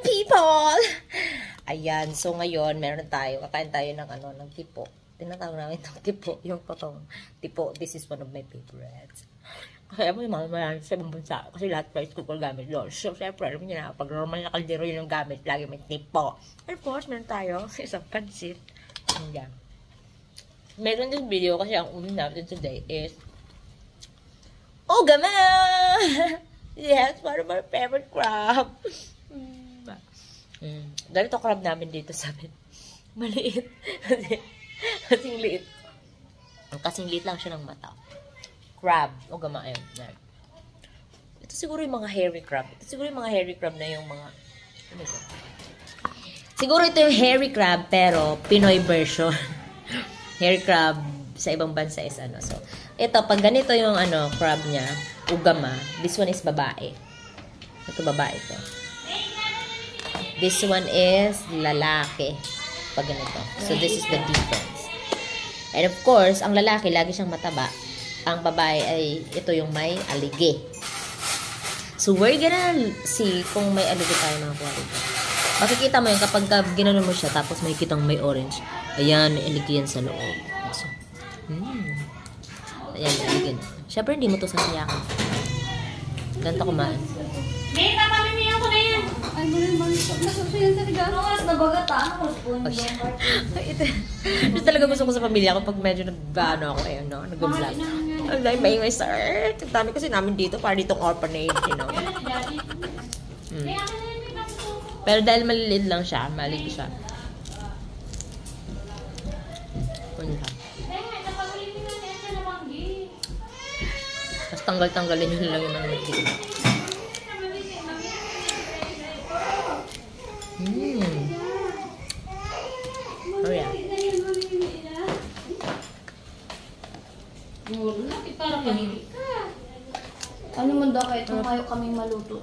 people! Ayan, so ngayon, meron tayo, kakain tayo ng ano, ng tipo. Tinatawag namin itong tipo, yung totong tipo. This is one of my favorites. Kasi alam mo yung mga marami sa ibang bansa, kasi lahat rice cooker gamit doon. So, syempre, alam niyo na, pag normal na kaldero yun yung gamit, lagi may tipo. And of course, meron tayo isang pansit. Ayan. Meron this video kasi ang ulam natin today is Ugama! Yes, one of my favorite crab. Ganito crab namin dito sa amin. Maliit. Kasing liit. Kasing liit lang siya ng mata. Crab. Ugama ayun. Ito siguro yung mga hairy crab. Ito siguro yung mga hairy crab na yung mga... Ano ito? Siguro ito yung hairy crab pero Pinoy version. Hairy crab sa ibang bansa is ano. So, ito, pag ganito yung ano, crab niya, ugama, this one is babae. Ito, babae ito. This one is lalaki. Pag ganito. So, this is the difference. And of course, ang lalaki, lagi siyang mataba. Ang babae ay, ito yung may aligi. So, we're gonna see kung may aligi tayo mga quality. Makikita mo yun kapag ginanon mo siya, tapos may kitang may orange. Ayan, may aligi yan sa loob. So, ayan, aligi na. Siyempre, hindi mo ito sasayakan. Ganito kumain. Hindi, napamimiyan ko na yan. Ay, nasusuyan sa tiga. Ano mas nabagata? Ano mas po? Ito talaga gusto ko sa pamilya ko pag medyo nag-ano ako, ayun, no? Nag-vlog. Ang dahil may sir. Ang dami kasi namin dito, para ditong orphanage, you know. Pero dahil maliliit lang siya, maliliit siya. Tapos tanggal-tanggalin nyo lang yung mga nagkita. Oh yeah. Parang mahilig ka. Ano man daw kayo? Itong kayo kami maluto.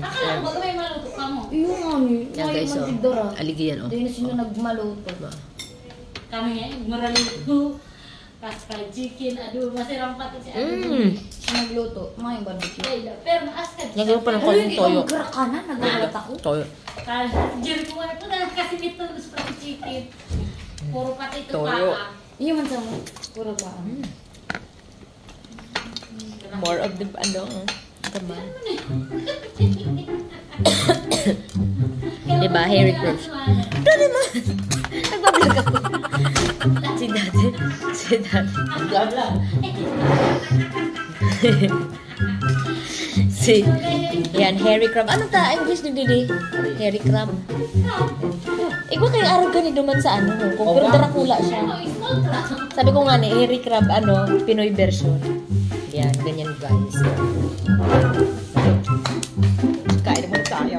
Akala ko ba may maluto ka mo? Iyo nga ni. Yan guys, so, aligi yan, oh. Dahil na sino nagmaluto. Kami nga, maraluto. Pascal chicken, ado, masirang pati si ado. Siya nagluto. Mga yung barbecue. Pero maaskan. Nagluto pa ng konting toyo. Ikaw grakanan, nagalat ako. Toyo. Jerry ko nga ito na kasi nito gusto pati chicken. Puro pati ito Toyo. paa. Iyo man sa mo. Puro paa. More of the, ano, kaman. Diba, hairy crabs. Dali mo! Nagbablog ako. Si Daddy. Si Daddy. Nagbablog. Yan, hairy crab. Ano ta? English ni Didi? Hairy crab. Ikaw kayong araw gani duman sa ano. Kung pero Dracula siya. Sabi ko nga ni, hairy crab, ano, Pinoy version. Yan, ganyan guys. Kain naman tayo.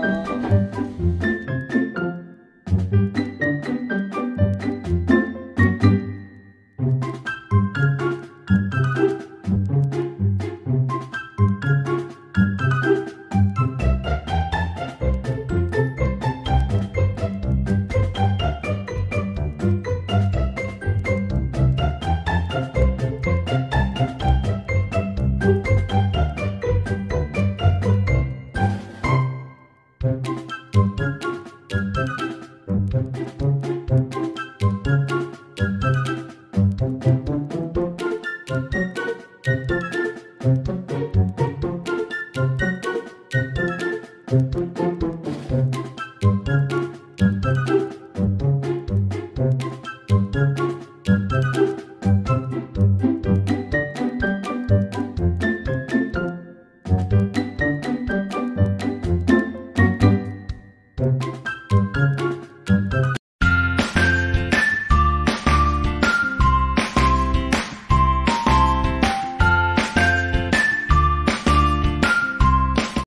Thank you.